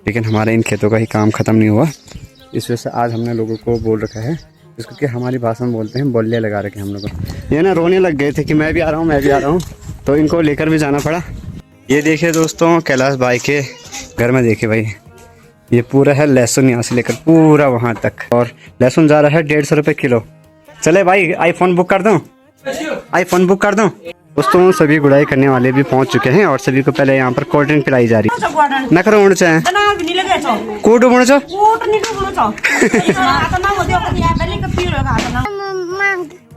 लेकिन हमारे इन खेतों का ही काम ख़त्म नहीं हुआ, इस वजह से आज हमने लोगों को बोल रखा है, इसको कि हमारी भाषा में बोलते हैं बोलियाँ लगा रखे हम लोगों को। ये ना रोने लग गए थे कि मैं भी आ रहा हूँ मैं भी आ रहा हूँ, तो इनको लेकर भी जाना पड़ा। ये देखिए दोस्तों कैलाश भाई के घर में देखिए भाई, ये पूरा है लहसुन यहाँ से लेकर पूरा वहाँ तक, और लहसुन जा रहा है 150 रुपये किलो। चले भाई आईफोन बुक कर दूँ, आईफोन बुक कर दूँ। दोस्तों सभी गुड़ाई करने वाले भी पहुंच चुके हैं और सभी को पहले यहाँ पर कोल्ड ड्रिंक पिलाई जा रही है। न करो उड़ चाहे कोट उड़ चो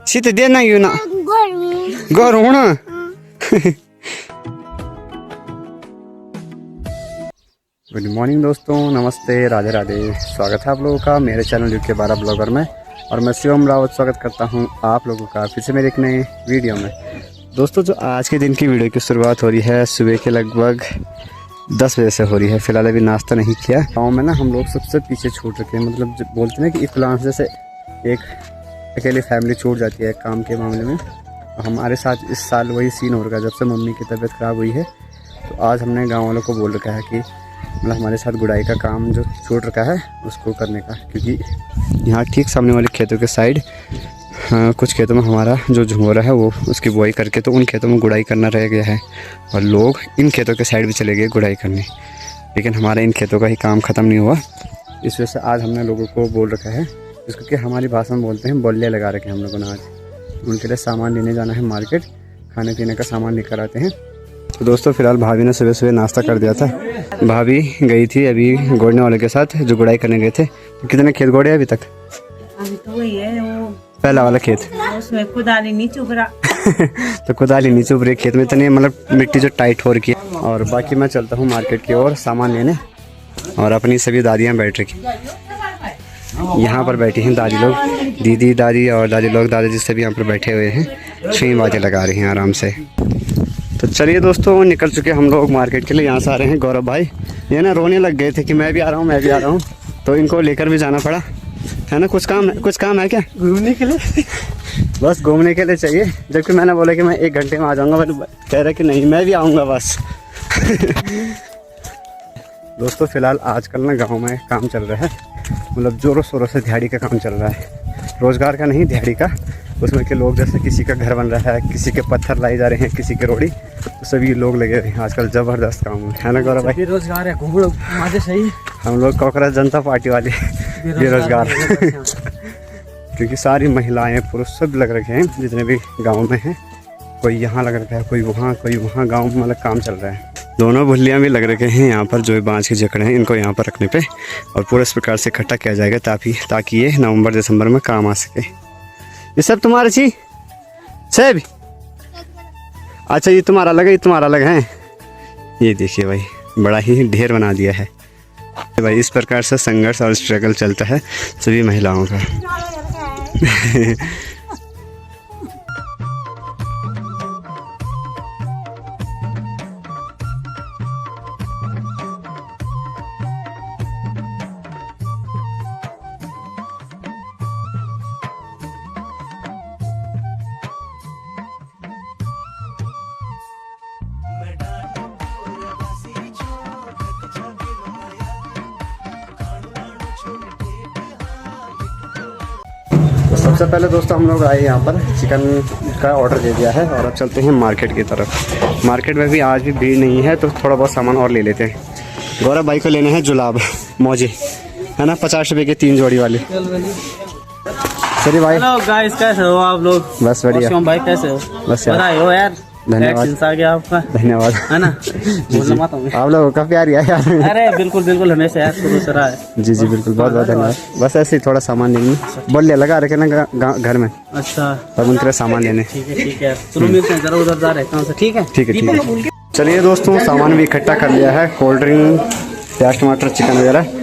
सीते देना यू ना गोर होना। गुड मॉर्निंग दोस्तों, नमस्ते, राधे राधे। स्वागत है आप लोगों का मेरे चैनल यूके 12 ब्लॉगर में, और मैं शिवम रावत स्वागत करता हूं आप लोगों का फिर से मेरे एक नए वीडियो में। दोस्तों जो आज के दिन की वीडियो की शुरुआत हो रही है सुबह के लगभग 10 बजे से हो रही है। फिलहाल अभी नाश्ता नहीं किया। गाँव में ना हम लोग सबसे पीछे छूट रखे हैं, मतलब बोलते हैं कि इक्लांस जैसे एक अकेली फैमिली छूट जाती है काम के मामले में। हमारे साथ इस साल वही सीन हो रहा है, जब से मम्मी की तबीयत ख़राब हुई है तो आज हमने गाँव वालों को बोल रखा है कि मतलब हमारे साथ गुड़ाई का काम जो छूट रखा है उसको करने का, क्योंकि यहाँ ठीक सामने वाले खेतों के साइड कुछ खेतों में हमारा जो झुंगोरा है वो उसकी बुआई करके तो उन खेतों में गुड़ाई करना रह गया है, और लोग इन खेतों के साइड भी चले गए गुड़ाई करने। लेकिन हमारे इन खेतों का ही काम ख़त्म नहीं हुआ, इस वजह से आज हमने लोगों को बोल रखा है, जिसको कि हमारी भाषा में बोलते हैं बोलियाँ लगा रखे हैं हम लोगों ने। आज उनके लिए सामान लेने जाना है मार्केट, खाने पीने का सामान लेकर आते हैं। तो दोस्तों फिलहाल भाभी ने सुबह सुबह नाश्ता कर दिया था। भाभी गई थी अभी गोड़ने वाले के साथ जो गुड़ाई करने गए थे। तो कितने खेत गोड़े अभी तक? अभी तो वही है वो पहला वाला खेत, उसमें कुदाली नहीं चुभ रहा। तो कुदाली नहीं चुभ रही खेत में, इतनी मतलब मिट्टी जो टाइट हो रखी है। और बाकी मैं चलता हूँ मार्केट की ओर सामान लेने, और अपनी सभी दादियाँ बैठ रखी यहाँ पर बैठी हैं। दादी लोग, दीदी दादी और दादी लोग दादाजी सभी यहाँ पर बैठे हुए हैं, छह बातें लगा रही हैं आराम से। तो चलिए दोस्तों निकल चुके हम लोग मार्केट के लिए। यहाँ से आ रहे हैं गौरव भाई, ये ना रोने लग गए थे कि मैं भी आ रहा हूँ मैं भी आ रहा हूँ, तो इनको लेकर भी जाना पड़ा है ना। कुछ काम है क्या? घूमने के लिए बस घूमने के लिए चाहिए, जबकि मैंने बोला कि मैं 1 घंटे में आ जाऊँगा, बट कह रहा कि नहीं मैं भी आऊँगा बस। दोस्तों फिलहाल आजकल ना गाँव में काम चल रहा है, मतलब ज़ोरों शोरों से दिहाड़ी का काम चल रहा है, रोज़गार का नहीं दिहाड़ी का। उसमें के लोग जैसे किसी का घर बन रहा है, किसी के पत्थर लाई जा रहे हैं, किसी के रोड़ी, तो सभी लोग लगे हुए हैं आजकल। ज़बरदस्त काम है ना गौरव भाई? रोजगार है, घूम लो सही। हम लोग कांग्रेस जनता पार्टी वाले बेरोजगार क्योंकि सारी महिलाएं पुरुष सब लग रखे हैं जितने भी गाँव में हैं। कोई यहाँ लग रखा है, कोई वहाँ गाँव में मतलब काम चल रहा है। दोनों भुल्लियाँ भी लग रखे हैं यहाँ पर, जो बाँस के जकड़े हैं इनको यहाँ पर रखने पे, और पूरे इस प्रकार से इकट्ठा किया जाएगा ताकि ये नवंबर दिसंबर में काम आ सके। ये सब तुम्हारे छी सब? अच्छा ये तुम्हारा अलग है, ये तुम्हारा अलग है। ये देखिए भाई बड़ा ही ढेर बना दिया है भाई। इस प्रकार से संघर्ष और स्ट्रगल चलता है सभी महिलाओं का। सबसे पहले दोस्तों हम लोग आए यहाँ पर, चिकन का ऑर्डर दे दिया है, और अब चलते हैं मार्केट की तरफ। मार्केट में भी आज भी भीड़ नहीं है, तो थोड़ा बहुत सामान और ले लेते हैं। गौरव भाई को लेने हैं जुलाब मौजे, है ना, 50 रुपये के 3 जोड़ी वाले। चलिए भाई। हेलो गाइस, कैसे हो आप लोग? बस बढ़िया भाई कैसे हो? बस हो यार, धन्यवाद आ गया आपका, धन्यवाद है ना। आप लोगों का प्यार है यार। अरे बिल्कुल हमेशा यार, शुरू से रहा है। जी बिल्कुल, बहुत धन्यवाद। बस ऐसे ही थोड़ा सामान लेंगे, बोलिए लगा रखे ना घर में। अच्छा, तब उनके लिए सामान लेने। ठीक है चलो मिलते हैं, जरा उधर जा रहे हैं। ठीक है। चलिए दोस्तों सामान भी इकट्ठा कर लिया है, कोल्ड ड्रिंक, प्याज टमाटर, चिकन वगैरह।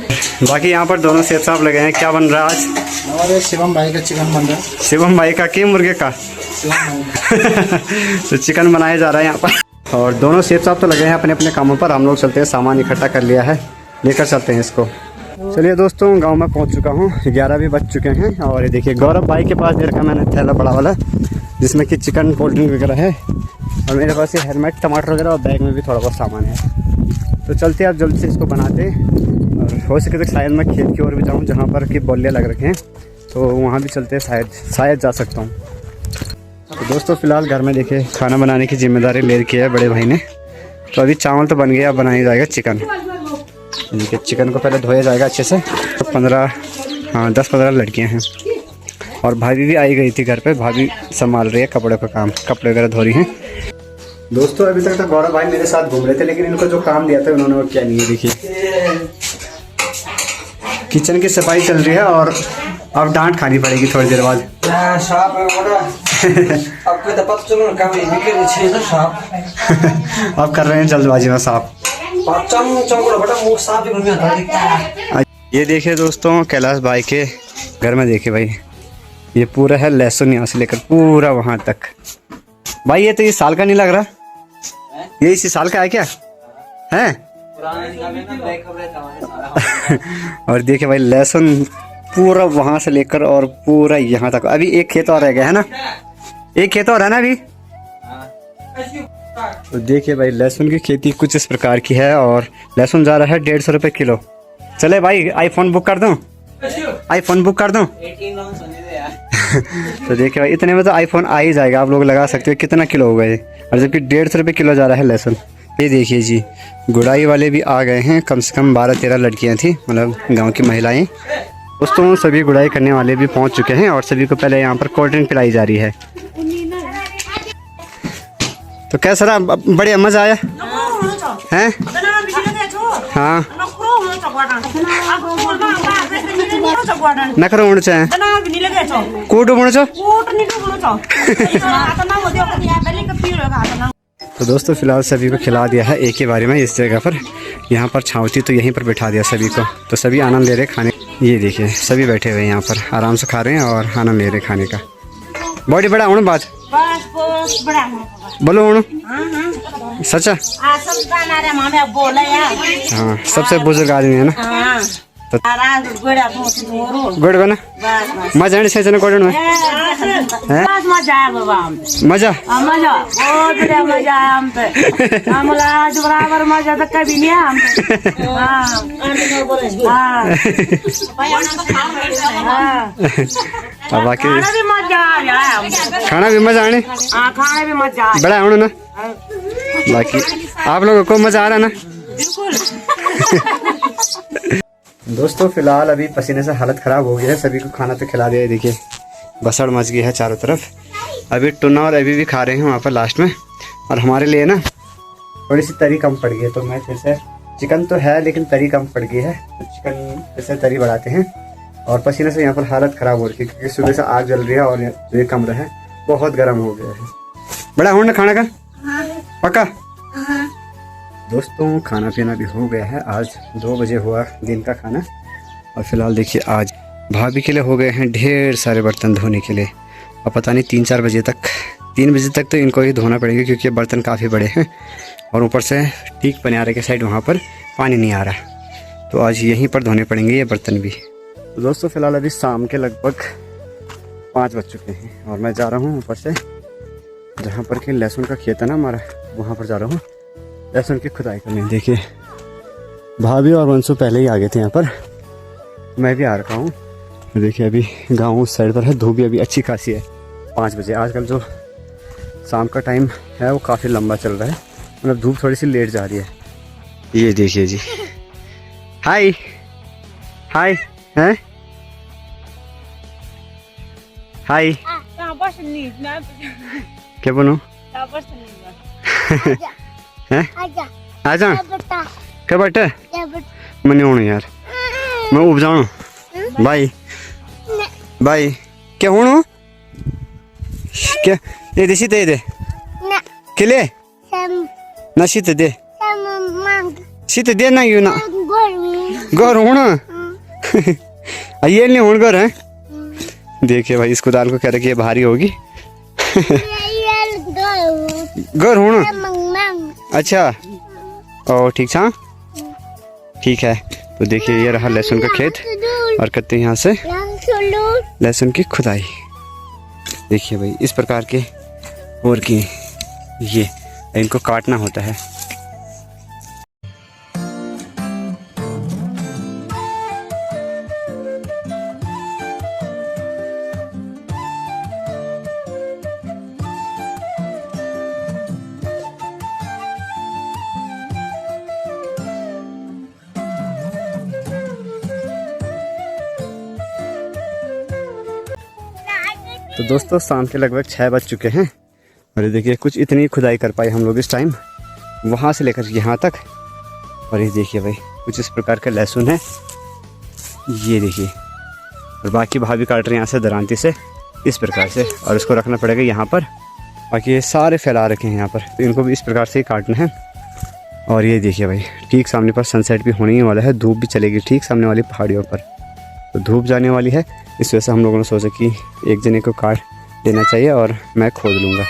बाकी यहाँ पर दोनों सेठ साहब लगे हैं। क्या बन रहा है आज? हमारे शिवम भाई का चिकन बन रहा है। शिवम भाई का कि मुर्गे का? तो चिकन बनाया जा रहा है यहाँ पर। और दोनों शेफ साहब तो लगे हैं अपने अपने कामों पर। हम लोग चलते हैं, सामान इकट्ठा कर लिया है, लेकर चलते हैं इसको। चलिए दोस्तों, गांव में पहुंच चुका हूं, 11 भी बज चुके हैं। और ये देखिए गौरव भाई के पास दे रखा मैंने थैला बड़ा वाला, जिसमें कि चिकन, कोल्ड ड्रिंक वगैरह है। और मेरे पास ये हेलमेट, टमाटर वगैरह और बैग में भी थोड़ा बहुत सामान है। तो चलते हैं अब जल्दी से इसको बनाते। और हो सके तो शायद मैं खेत की ओर भी जाऊँ, जहाँ पर कि बल्ले लग रखे हैं, तो वहाँ भी चलते हैं, शायद जा सकता हूँ। तो दोस्तों फिलहाल घर में देखिए खाना बनाने की जिम्मेदारी ले रखी है बड़े भाई ने। तो अभी चावल तो बन गया, अब बनाया जाएगा चिकन। देखिए चिकन को पहले धोया जाएगा अच्छे से। तो 10-15 लड़कियां हैं और भाभी भी आई गई थी घर पे। भाभी संभाल रही है कपड़े का काम, कपड़े वगैरह धो रही हैं। दोस्तों अभी तक तो गौरव भाई मेरे साथ घूम रहे थे, लेकिन इनको जो काम दिया था उन्होंने वो क्या नहीं है। देखिए किचन की सफाई चल रही है और अब डांट खानी पड़ेगी थोड़ी देर बाद। अब कर रहे हैं जल्दबाजी में साफ। ये देखिए दोस्तों कैलाश भाई के घर में देखिए भाई, ये पूरा है लहसुन, यहाँ से लेकर पूरा वहां तक। भाई ये तो इस साल का नहीं लग रहा, ये इसी साल का है क्या है? और देखिए भाई लहसुन पूरा वहां से लेकर और पूरा यहाँ तक। अभी एक खेत और रह गया है ना, एक खेत और है ना अभी। तो देखिए भाई लहसुन की खेती कुछ इस प्रकार की है और लहसुन जा रहा है 150 रुपये किलो। चले भाई आईफोन बुक कर दूं, आईफोन बुक कर दूं। तो देखिए भाई इतने में तो आईफोन आ ही जाएगा, आप लोग लगा सकते हो कितना किलो होगा ये। और जबकि 150 रुपये किलो जा रहा है लहसुन। ये देखिए जी गुड़ाई वाले भी आ गए हैं, कम से कम 12-13 लड़कियां थी, मतलब गांव की महिलाएं। दोस्तों सभी गुड़ाई करने वाले भी पहुंच चुके हैं और सभी को पहले यहाँ पर कोल्ड ड्रिंक पिलाई जा रही है। तो कैसा रहा, बढ़िया मजा आया हैं? हाँ नखरो होना चाहिए, कूट होना चाहिए। तो दोस्तों फिलहाल सभी को खिला दिया है एक ही बारी में इस जगह पर। यहाँ पर छाँव थी तो यहीं पर बैठा दिया सभी को, तो सभी आनंद ले रहे खाने। ये देखिए सभी बैठे हुए यहाँ पर आराम से खा रहे हैं और आनंद ले रहे खाने का। बॉडी बड़ा होना बात बोलो होना सच्चा। हाँ सबसे बुजुर्ग आदमी है ना, तो गुड़ बना मजा आने से गुड़ में मजा बहुत बढ़िया मजा आया हम पे। हम आज बराबर मजा तो कभी नहीं है हम पे। बाकी खाना भी मजा आया, खाना भी मजा आने, खाने भी मजा आया बड़ा होना ना। बाकी आप लोगों को मजा आ रहा ना? बिल्कुल। दोस्तों फिलहाल अभी पसीने से हालत ख़राब हो गई है, सभी को खाना तो खिला दिया। देखिए बसड़ मच गई है चारों तरफ। अभी टुन्ना और अभी भी खा रहे हैं वहाँ पर लास्ट में। और हमारे लिए ना थोड़ी सी तरी कम पड़ गई है, तो मैं फिर से, चिकन तो है लेकिन तरी कम पड़ गई है, तो चिकन फिर से तरी बढ़ाते हैं। और पसीने से यहाँ पर हालत ख़राब हो रही है क्योंकि सुबह से आग जल रही है और ये कमरा है बहुत गर्म हो गया है। बड़ा हो ना खाना का पक्का? दोस्तों खाना पीना भी हो गया है, आज 2 बजे हुआ दिन का खाना। और फिलहाल देखिए आज भाभी के लिए हो गए हैं ढेर सारे बर्तन धोने के लिए। और पता नहीं 3 बजे तक तो इनको ही धोना पड़ेगा क्योंकि ये बर्तन काफ़ी बड़े हैं। और ऊपर से ठीक पनियारे के साइड वहाँ पर पानी नहीं आ रहा, तो आज यहीं पर धोने पड़ेंगे ये बर्तन भी। तो दोस्तों फिलहाल अभी शाम के लगभग 5 बज चुके हैं और मैं जा रहा हूँ ऊपर से, जहाँ पर कि लहसुन का खेत है ना हमारा, वहाँ पर जा रहा हूँ लहसुन की खुदाई करने। देखिए भाभी और वंशु पहले ही आ गए थे यहाँ पर, मैं भी आ रखा हूँ। देखिए अभी गाँव उस साइड पर है, धूप भी अभी अच्छी खासी है 5 बजे। आजकल जो शाम का टाइम है वो काफ़ी लंबा चल रहा है, मतलब धूप थोड़ी सी लेट जा रही है। ये देखिए जी, हाय हाय हैं, हाय क्या बोलूँ हैं? आजा क्या बेटा मैं नहीं हूँ यार, मैं उब जाऊँ भाई भाई क्या हूँ क्या ये दे सीते दे किले ना सीते दे सीते दे ना यू ना घर हूँ ना ये नहीं हूँ घर है। देखिए भाई इसको दाल को कह रहे कि ये भारी होगी घर हूँ ना अच्छा ओ ठीक था, ठीक है। तो देखिए ये रहा लहसुन का खेत और करते हैं यहाँ से लहसुन की खुदाई। देखिए भाई इस प्रकार के और की ये इनको काटना होता है। तो दोस्तों शाम के लगभग 6 बज चुके हैं और ये देखिए कुछ इतनी खुदाई कर पाए हम लोग इस टाइम, वहाँ से लेकर यहाँ तक। और ये देखिए भाई कुछ इस प्रकार का लहसुन है, ये देखिए। और बाकी भाभी काट रहे हैं यहाँ से दरांती से इस प्रकार से, और इसको रखना पड़ेगा यहाँ पर। बाकी ये सारे फैला रखे हैं यहाँ पर, तो इनको भी इस प्रकार से ही काटना है। और ये देखिए भाई ठीक सामने पर सनसेट भी होने ही वाला है, धूप भी चलेगी ठीक सामने वाली पहाड़ियों पर, तो धूप जाने वाली है। इस वजह से हम लोगों ने सोचा कि एक जने को काट देना चाहिए और मैं खोद लूँगा।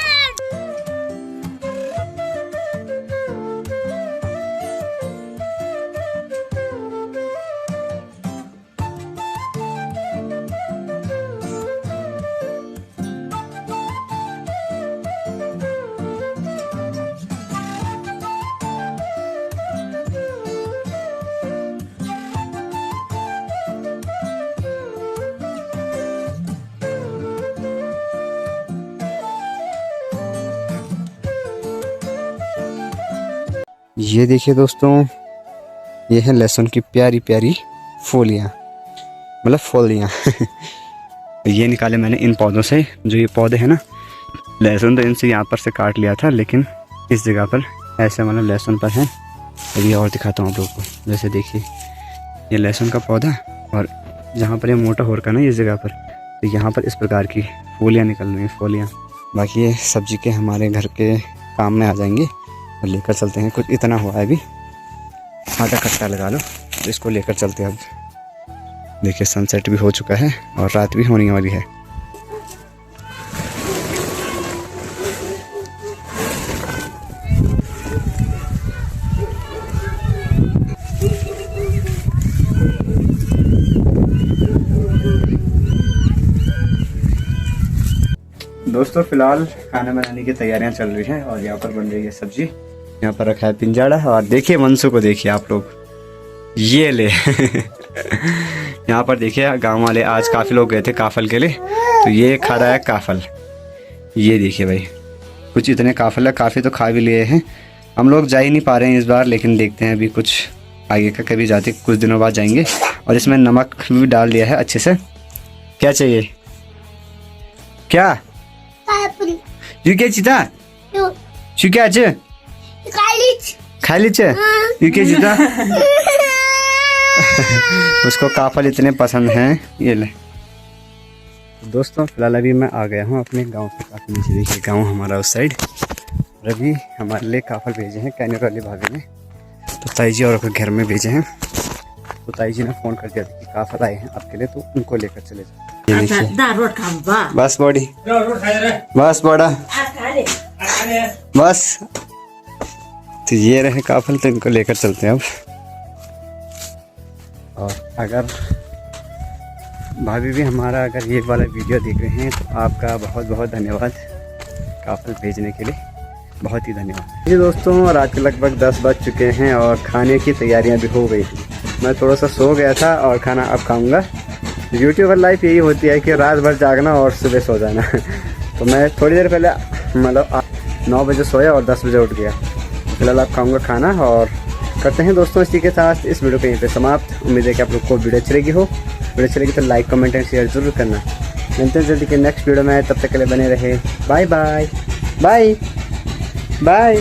ये देखिए दोस्तों, ये है लहसुन की प्यारी प्यारी फलियाँ, मतलब फलियाँ। ये निकाले मैंने इन पौधों से, जो ये पौधे हैं ना लहसुन, तो इनसे यहाँ पर से काट लिया था, लेकिन इस जगह पर ऐसे मतलब लहसुन पर है। और ये और दिखाता हूँ आप लोगों को। जैसे देखिए ये लहसुन का पौधा, और जहाँ पर ये मोटा हो रखा है ना इस जगह पर, तो यहाँ पर इस प्रकार की फलियाँ निकल रही हैं, फलियाँ। बाकी ये सब्जी के हमारे घर के काम में आ जाएंगे और लेकर चलते हैं। कुछ इतना हुआ है अभी, आधा कट्टा लगा लो, तो इसको लेकर चलते हैं अब। देखिए सनसेट भी हो चुका है और रात भी होने वाली है। दोस्तों फिलहाल खाना बनाने की तैयारियां चल रही हैं और यहाँ पर बन रही है सब्जी। यहाँ पर रखा है पिंजाड़ा, और देखिए मंसू को देखिए आप लोग, ये ले। यहाँ पर देखिए गांव वाले आज काफ़ी लोग गए थे काफल के लिए, तो ये खा रहा है काफल। ये देखिए भाई कुछ इतने काफल है, काफ़ी तो खा भी लिए हैं। हम लोग जा ही नहीं पा रहे हैं इस बार, लेकिन देखते हैं अभी कुछ आगे का, कभी जाते कुछ दिनों बाद जाएंगे। और इसमें नमक भी डाल दिया है अच्छे से। क्या चाहिए क्या क्या चिता क्या खा लीजिए यूके जीता। उसको काफल इतने पसंद हैं, ये ले। दोस्तों फिलहाल अभी मैं आ गया हूँ अपने गांव से काफ़ी नीचे। देखिए गांव हमारा उस साइड। अभी हमारे लिए काफल भेजे हैं कैनर वाली भाभी ने, तो ताई जी और घर में भेजे हैं। तो ताई जी ने फ़ोन कर दिया था कि काफल आए हैं आपके लिए, तो उनको लेकर चले जाए। बस बॉडी बस बड़ा बस, तो ये रहे काफल, तो इनको लेकर चलते हैं अब। और अगर भाभी भी हमारा अगर ये वाला वीडियो देख रहे हैं तो आपका बहुत बहुत धन्यवाद काफल भेजने के लिए, बहुत ही धन्यवाद। जी दोस्तों रात के लगभग 10 बज चुके हैं और खाने की तैयारियां भी हो गई। मैं थोड़ा सा सो गया था और खाना अब खाऊंगा। यूट्यूबर लाइफ यही होती है कि रात भर जागना और सुबह सो जाना। तो मैं थोड़ी देर पहले मतलब 9 बजे सोया और 10 बजे उठ गया। फिलहाल आप खाऊंगा खाना और करते हैं दोस्तों इसी के साथ इस वीडियो को यहीं पे समाप्त। उम्मीद है कि आप लोग को वीडियो अच्छी लगी हो। वीडियो अच्छी लगी तो लाइक कमेंट एंड शेयर जरूर करना। मिलते हैं जल्दी के नेक्स्ट वीडियो में, तब तक के लिए बने रहे। Bye bye bye bye.